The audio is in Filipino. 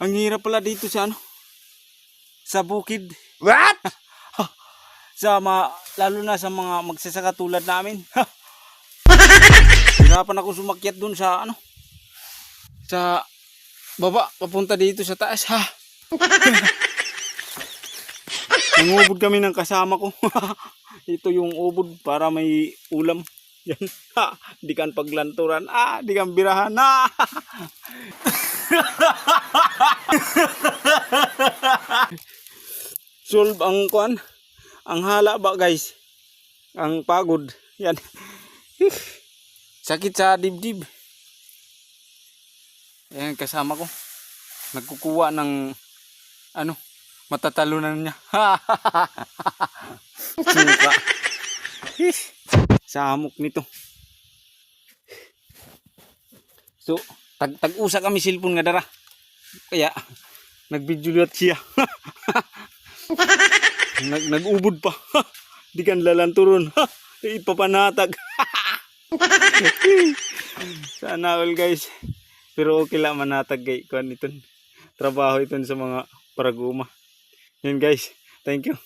Ang hirap pala dito sa sa bukid. What? Lalo na sa mga magsasaka tulad namin. Hirapan ako sumakyat dun sa sa baba papunta dito sa taas. Nangubod kami ng kasama ko. Ito yung ubod para may ulam. Yan. Di kan paglanturan. Di kan birahan. Solve ang kuan. Ang hala ba guys? Ang pagod. Yan. Sakit sa dibdib. Yan kasama ko. Nagkukuha ng matatalunan niya. Suka. Samok nito. So, tag-usa kami cellphone nga dara. Kaya nag-video siya. Nag-ubod pa. Di kan lalanturon. Ipapanatag. Sana all guys. Pero okay lang manatag kay kuan iton. Trabaho iton sa mga paraguma. Yan guys. Thank you.